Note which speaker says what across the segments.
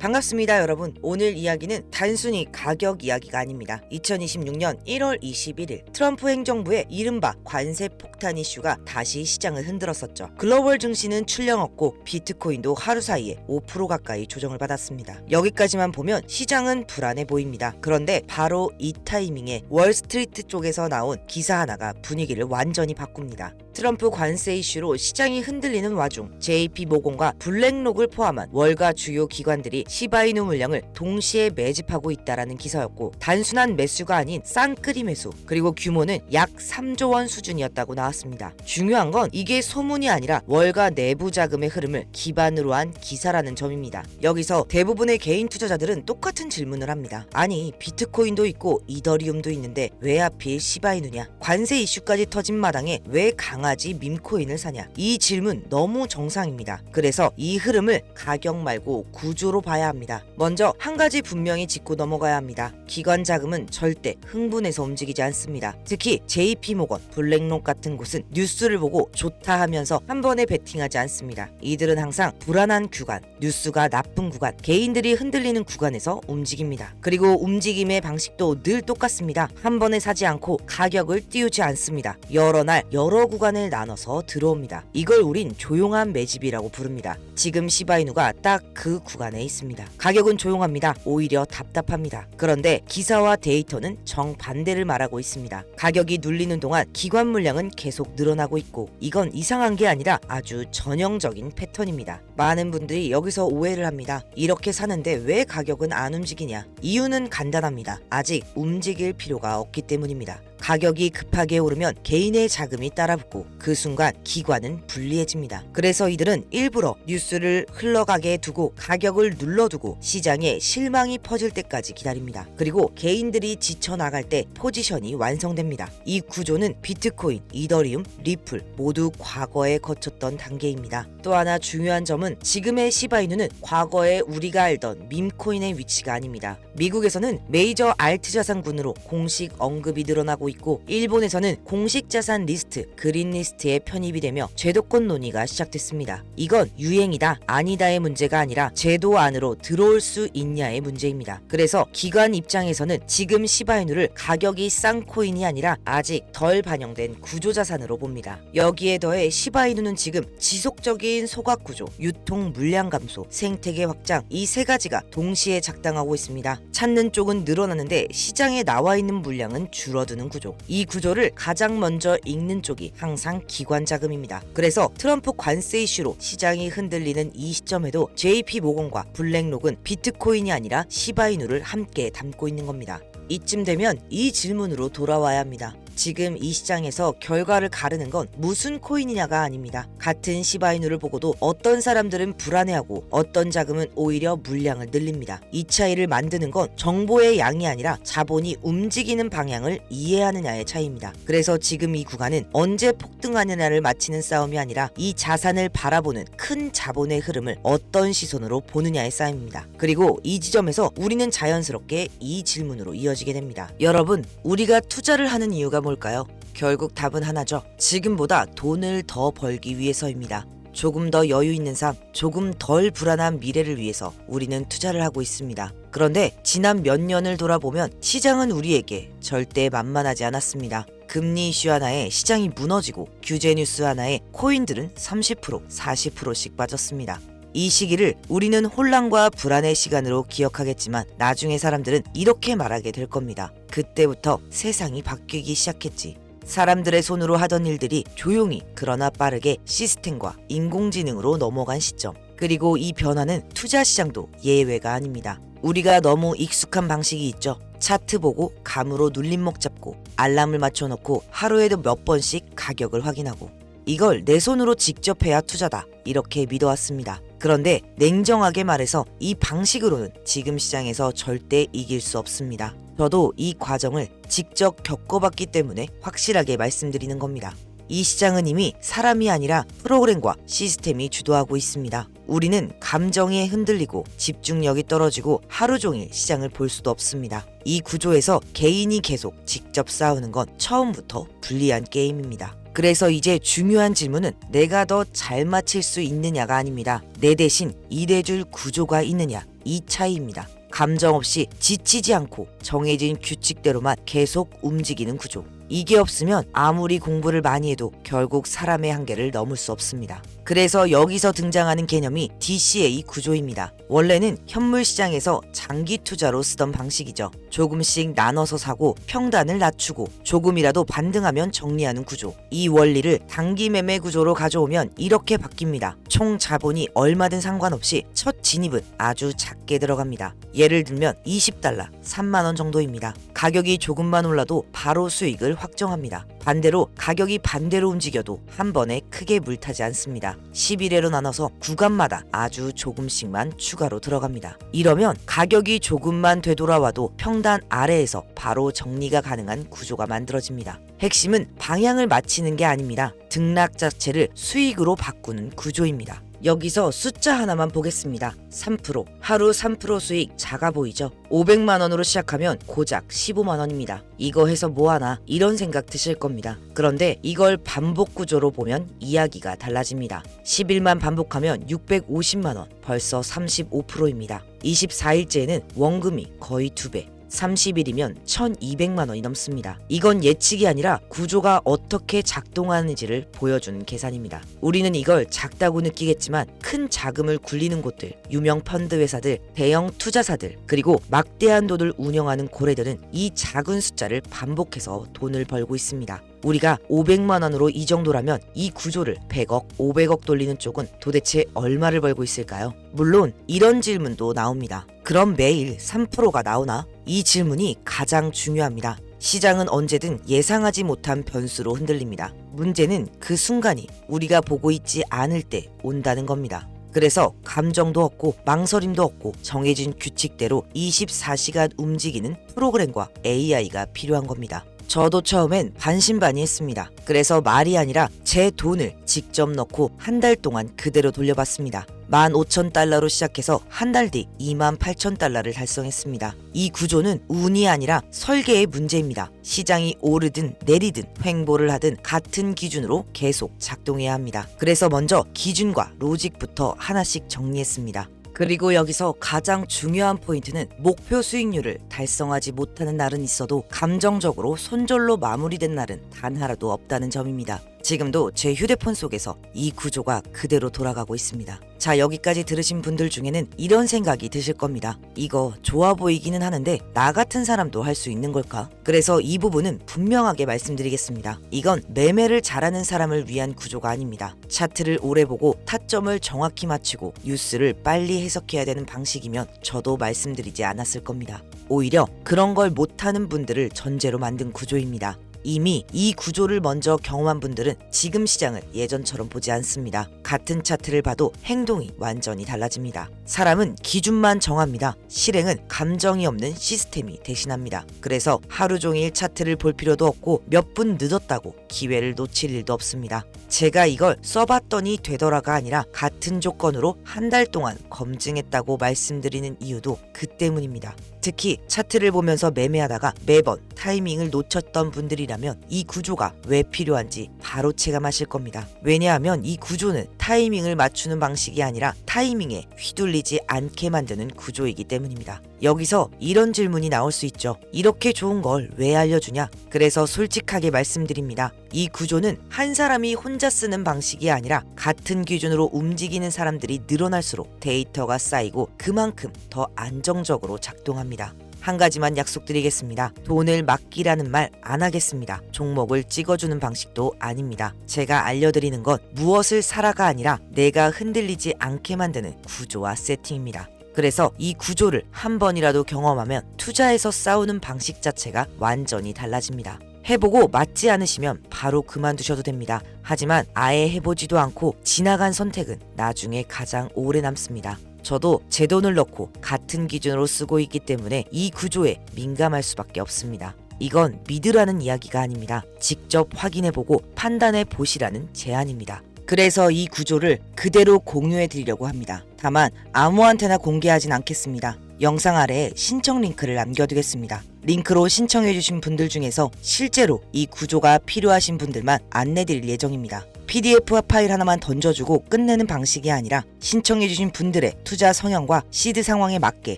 Speaker 1: 반갑습니다 여러분. 오늘 이야기는 단순히 가격 이야기가 아닙니다. 2026년 1월 21일 트럼프 행정부의 이른바 관세 폭탄 이슈가 다시 시장을 흔들었었죠. 글로벌 증시는 출렁었고 비트코인도 하루 사이에 5% 가까이 조정을 받았습니다. 여기까지만 보면 시장은 불안해 보입니다. 그런데 바로 이 타이밍에 월스트리트 쪽에서 나온 기사 하나가 분위기를 완전히 바꿉니다. 트럼프 관세 이슈로 시장이 흔들리는 와중 JP모건과 블랙록을 포함한 월가 주요 기관들이 시바이누 물량을 동시에 매집하고 있다라는 기사였고, 단순한 매수가 아닌 쌍끌이 매수, 그리고 규모는 약 3조 원 수준이었다고 나왔습니다. 중요한 건 이게 소문이 아니라 월가 내부 자금의 흐름을 기반으로 한 기사라는 점입니다. 여기서 대부분의 개인 투자자들은 똑같은 질문을 합니다. 아니 비트코인도 있고 이더리움도 있는데 왜 하필 시바이누냐? 관세 이슈까지 터진 마당에 왜 강아지 밈코인을 사냐? 이 질문 너무 정상입니다. 그래서 이 흐름을 가격 말고 구조로 봐야 합니다. 먼저 한 가지 분명히 짚고 넘어가야 합니다. 기관 자금은 절대 흥분해서 움직이지 않습니다. 특히 JP모건, 블랙록 같은 곳은 뉴스를 보고 좋다 하면서 한 번에 베팅하지 않습니다. 이들은 항상 불안한 구간, 뉴스가 나쁜 구간, 개인들이 흔들리는 구간에서 움직입니다. 그리고 움직임의 방식도 늘 똑같습니다. 한 번에 사지 않고 가격을 띄우지 않습니다. 여러 날 여러 구간을 나눠서 들어옵니다. 이걸 우린 조용한 매집이라고 부릅니다. 지금 시바이누가 딱 그 구간에 있습니다. 가격은 조용합니다. 오히려 답답합니다. 그런데 기사와 데이터는 정반대를 말하고 있습니다. 가격이 눌리는 동안 기관 물량은 계속 늘어나고 있고, 이건 이상한 게 아니라 아주 전형적인 패턴입니다. 많은 분들이 여기서 오해를 합니다. 이렇게 사는데 왜 가격은 안 움직이냐? 이유는 간단합니다. 아직 움직일 필요가 없기 때문입니다. 가격이 급하게 오르면 개인의 자금이 따라붙고 그 순간 기관은 불리해집니다. 그래서 이들은 일부러 뉴스를 흘러가게 두고 가격을 눌러두고 시장에 실망이 퍼질 때까지 기다립니다. 그리고 개인들이 지쳐나갈 때 포지션이 완성됩니다. 이 구조는 비트코인, 이더리움, 리플 모두 과거에 거쳤던 단계입니다. 또 하나 중요한 점은 지금의 시바이누는 과거에 우리가 알던 밈코인의 위치가 아닙니다. 미국에서는 메이저 알트 자산군으로 공식 언급이 늘어나고 있고, 일본에서는 공식 자산 리스트, 그린 리스트에 편입이 되며 제도권 논의가 시작됐습니다. 이건 유행이다, 아니다의 문제가 아니라 제도 안으로 들어올 수 있냐의 문제입니다. 그래서 기관 입장에서는 지금 시바이누를 가격이 싼 코인이 아니라 아직 덜 반영된 구조자산으로 봅니다. 여기에 더해 시바이누는 지금 지속적인 소각구조, 유통 물량 감소, 생태계 확장, 이 세 가지가 동시에 작당하고 있습니다. 찾는 쪽은 늘어나는데 시장에 나와 있는 물량은 줄어드는 구조. 이 구조를 가장 먼저 읽는 쪽이 항상 기관 자금입니다. 그래서 트럼프 관세 이슈로 시장이 흔들리는 이 시점에도 JP모건과 블랙록은 비트코인이 아니라 시바이누를 함께 담고 있는 겁니다. 이쯤 되면 이 질문으로 돌아와야 합니다. 지금 이 시장에서 결과를 가르는 건 무슨 코인이냐가 아닙니다. 같은 시바이누를 보고도 어떤 사람들은 불안해하고 어떤 자금은 오히려 물량을 늘립니다. 이 차이를 만드는 건 정보의 양이 아니라 자본이 움직이는 방향을 이해하느냐의 차이입니다. 그래서 지금 이 구간은 언제 폭등하느냐를 맞히는 싸움이 아니라 이 자산을 바라보는 큰 자본의 흐름을 어떤 시선으로 보느냐의 싸움입니다. 그리고 이 지점에서 우리는 자연스럽게 이 질문으로 이어지게 됩니다. 여러분, 우리가 투자를 하는 이유가 뭘까요? 결국 답은 하나죠. 지금보다 돈을 더 벌기 위해서입니다. 조금 더 여유 있는 삶, 조금 덜 불안한 미래를 위해서 우리는 투자를 하고 있습니다. 그런데 지난 몇 년을 돌아보면 시장은 우리에게 절대 만만하지 않았습니다. 금리 이슈 하나에 시장이 무너지고 규제 뉴스 하나에 코인들은 30%, 40%씩 빠졌습니다. 이 시기를 우리는 혼란과 불안의 시간으로 기억하겠지만 나중에 사람들은 이렇게 말하게 될 겁니다. 그때부터 세상이 바뀌기 시작했지. 사람들의 손으로 하던 일들이 조용히 그러나 빠르게 시스템과 인공지능으로 넘어간 시점. 그리고 이 변화는 투자 시장도 예외가 아닙니다. 우리가 너무 익숙한 방식이 있죠. 차트 보고 감으로 눌림목 잡고 알람을 맞춰놓고 하루에도 몇 번씩 가격을 확인하고, 이걸 내 손으로 직접 해야 투자다, 이렇게 믿어왔습니다. 그런데 냉정하게 말해서 이 방식으로는 지금 시장에서 절대 이길 수 없습니다. 저도 이 과정을 직접 겪어봤기 때문에 확실하게 말씀드리는 겁니다. 이 시장은 이미 사람이 아니라 프로그램과 시스템이 주도하고 있습니다. 우리는 감정에 흔들리고 집중력이 떨어지고 하루 종일 시장을 볼 수도 없습니다. 이 구조에서 개인이 계속 직접 싸우는 건 처음부터 불리한 게임입니다. 그래서 이제 중요한 질문은 내가 더 잘 맞힐 수 있느냐가 아닙니다. 내 대신 일해줄 구조가 있느냐, 이 차이입니다. 감정 없이 지치지 않고 정해진 규칙대로만 계속 움직이는 구조. 이게 없으면 아무리 공부를 많이 해도 결국 사람의 한계를 넘을 수 없습니다. 그래서 여기서 등장하는 개념이 DCA 구조입니다. 원래는 현물 시장에서 장기 투자로 쓰던 방식이죠. 조금씩 나눠서 사고 평단을 낮추고 조금이라도 반등하면 정리하는 구조. 이 원리를 단기 매매 구조로 가져오면 이렇게 바뀝니다. 총 자본이 얼마든 상관없이 첫 진입은 아주 작게 들어갑니다. 예를 들면 $20, 3만 원 정도입니다. 가격이 조금만 올라도 바로 수익을 확정합니다. 반대로 가격이 반대로 움직여도 한 번에 크게 물타지 않습니다. 11회로 나눠서 구간마다 아주 조금씩만 추가로 들어갑니다. 이러면 가격이 조금만 되돌아와도 평단 아래에서 바로 정리가 가능한 구조가 만들어집니다. 핵심은 방향을 맞히는 게 아닙니다. 등락 자체를 수익으로 바꾸는 구조입니다. 여기서 숫자 하나만 보겠습니다. 3%. 하루 3% 수익 작아 보이죠? 500만 원으로 시작하면 고작 15만 원입니다. 이거 해서 뭐하나 이런 생각 드실 겁니다. 그런데 이걸 반복 구조로 보면 이야기가 달라집니다. 10일만 반복하면 650만 원, 벌써 35%입니다. 24일째에는 원금이 거의 2배. 30일이면 1200만 원이 넘습니다. 이건 예측이 아니라 구조가 어떻게 작동하는지를 보여주는 계산입니다. 우리는 이걸 작다고 느끼겠지만 큰 자금을 굴리는 곳들, 유명 펀드 회사들, 대형 투자사들, 그리고 막대한 돈을 운영하는 고래들은 이 작은 숫자를 반복해서 돈을 벌고 있습니다. 우리가 500만 원으로 이 정도라면 이 구조를 100억, 500억 돌리는 쪽은 도대체 얼마를 벌고 있을까요? 물론 이런 질문도 나옵니다. 그럼 매일 3%가 나오나? 이 질문이 가장 중요합니다. 시장은 언제든 예상하지 못한 변수로 흔들립니다. 문제는 그 순간이 우리가 보고 있지 않을 때 온다는 겁니다. 그래서 감정도 없고 망설임도 없고 정해진 규칙대로 24시간 움직이는 프로그램과 AI가 필요한 겁니다. 저도 처음엔 반신반의했습니다. 그래서 말이 아니라 제 돈을 직접 넣고 한 달 동안 그대로 돌려봤습니다. 15,000달러로 시작해서 한 달 뒤 28,000달러를 달성했습니다. 이 구조는 운이 아니라 설계의 문제입니다. 시장이 오르든 내리든 횡보를 하든 같은 기준으로 계속 작동해야 합니다. 그래서 먼저 기준과 로직부터 하나씩 정리했습니다. 그리고 여기서 가장 중요한 포인트는 목표 수익률을 달성하지 못하는 날은 있어도 감정적으로 손절로 마무리된 날은 단 하나도 없다는 점입니다. 지금도 제 휴대폰 속에서 이 구조가 그대로 돌아가고 있습니다. 자, 여기까지 들으신 분들 중에는 이런 생각이 드실 겁니다. 이거 좋아 보이기는 하는데 나 같은 사람도 할 수 있는 걸까? 그래서 이 부분은 분명하게 말씀드리겠습니다. 이건 매매를 잘하는 사람을 위한 구조가 아닙니다. 차트를 오래 보고 타점을 정확히 맞추고 뉴스를 빨리 해석해야 되는 방식이면 저도 말씀드리지 않았을 겁니다. 오히려 그런 걸 못하는 분들을 전제로 만든 구조입니다. 이미 이 구조를 먼저 경험한 분들은 지금 시장을 예전처럼 보지 않습니다. 같은 차트를 봐도 행동이 완전히 달라집니다. 사람은 기준만 정합니다. 실행은 감정이 없는 시스템이 대신합니다. 그래서 하루 종일 차트를 볼 필요도 없고 몇 분 늦었다고 기회를 놓칠 일도 없습니다. 제가 이걸 써봤더니 되더라가 아니라 같은 조건으로 한 달 동안 검증했다고 말씀드리는 이유도 그 때문입니다. 특히 차트를 보면서 매매하다가 매번 타이밍을 놓쳤던 분들이라면 이 구조가 왜 필요한지 바로 체감하실 겁니다. 왜냐하면 이 구조는 타이밍을 맞추는 방식이 아니라 타이밍에 휘둘리지 않게 만드는 구조이기 때문입니다. 여기서 이런 질문이 나올 수 있죠. 이렇게 좋은 걸 왜 알려주냐? 그래서 솔직하게 말씀드립니다. 이 구조는 한 사람이 혼자 쓰는 방식이 아니라 같은 기준으로 움직이는 사람들이 늘어날수록 데이터가 쌓이고 그만큼 더 안정적으로 작동합니다. 한 가지만 약속드리겠습니다. 돈을 맡기라는 말 안 하겠습니다. 종목을 찍어주는 방식도 아닙니다. 제가 알려드리는 건 무엇을 사라가 아니라 내가 흔들리지 않게 만드는 구조와 세팅입니다. 그래서 이 구조를 한 번이라도 경험하면 투자에서 싸우는 방식 자체가 완전히 달라집니다. 해보고 맞지 않으시면 바로 그만두셔도 됩니다. 하지만 아예 해보지도 않고 지나간 선택은 나중에 가장 오래 남습니다. 저도 제 돈을 넣고 같은 기준으로 쓰고 있기 때문에 이 구조에 민감할 수밖에 없습니다. 이건 믿으라는 이야기가 아닙니다. 직접 확인해보고 판단해 보시라는 제안입니다. 그래서 이 구조를 그대로 공유해 드리려고 합니다. 다만 아무한테나 공개하진 않겠습니다. 영상 아래에 신청 링크를 남겨두겠습니다. 링크로 신청해주신 분들 중에서 실제로 이 구조가 필요하신 분들만 안내드릴 예정입니다. PDF 파일 하나만 던져주고 끝내는 방식이 아니라 신청해주신 분들의 투자 성향과 시드 상황에 맞게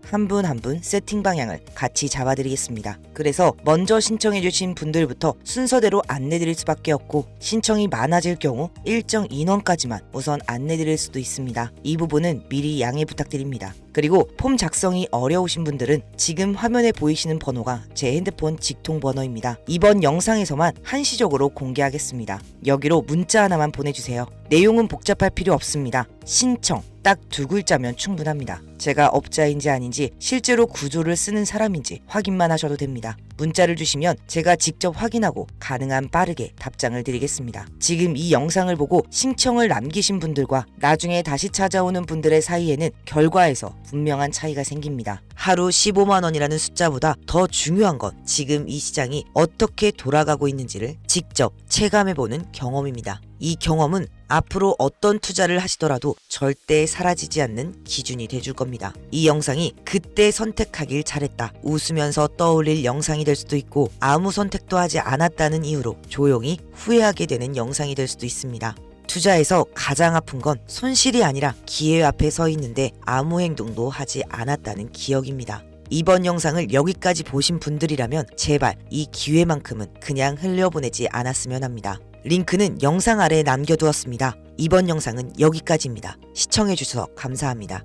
Speaker 1: 한 분 한 분 세팅 방향을 같이 잡아드리겠습니다. 그래서 먼저 신청해주신 분들부터 순서대로 안내드릴 수밖에 없고, 신청이 많아질 경우 일정 인원까지만 우선 안내드릴 수도 있습니다. 이 부분은 미리 양해 부탁드립니다. 그리고 폼 작성이 어려우신 분들은 지금 화면에 보이시는 번호가 제 핸드폰 직통 번호입니다. 이번 영상에서만 한시적으로 공개하겠습니다. 여기로 문자 하나만 보내주세요. 내용은 복잡할 필요 없습니다. 신청 딱 2글자면 충분합니다. 제가 업자인지 아닌지 실제로 구조를 쓰는 사람인지 확인만 하셔도 됩니다. 문자를 주시면 제가 직접 확인하고 가능한 빠르게 답장을 드리겠습니다. 지금 이 영상을 보고 신청을 남기신 분들과 나중에 다시 찾아오는 분들의 사이에는 결과에서 분명한 차이가 생깁니다. 하루 15만 원이라는 숫자보다 더 중요한 건 지금 이 시장이 어떻게 돌아가고 있는지를 직접 체감해보는 경험입니다. 이 경험은 앞으로 어떤 투자를 하시더라도 절대 사라지지 않는 기준이 돼줄 겁니다. 이 영상이 그때 선택하길 잘했다, 웃으면서 떠올릴 영상이 될 수도 있고, 아무 선택도 하지 않았다는 이유로 조용히 후회하게 되는 영상이 될 수도 있습니다. 투자에서 가장 아픈 건 손실이 아니라 기회 앞에 서 있는데 아무 행동도 하지 않았다는 기억입니다. 이번 영상을 여기까지 보신 분들이라면 제발 이 기회만큼은 그냥 흘려보내지 않았으면 합니다. 링크는 영상 아래에 남겨두었습니다. 이번 영상은 여기까지입니다. 시청해주셔서 감사합니다.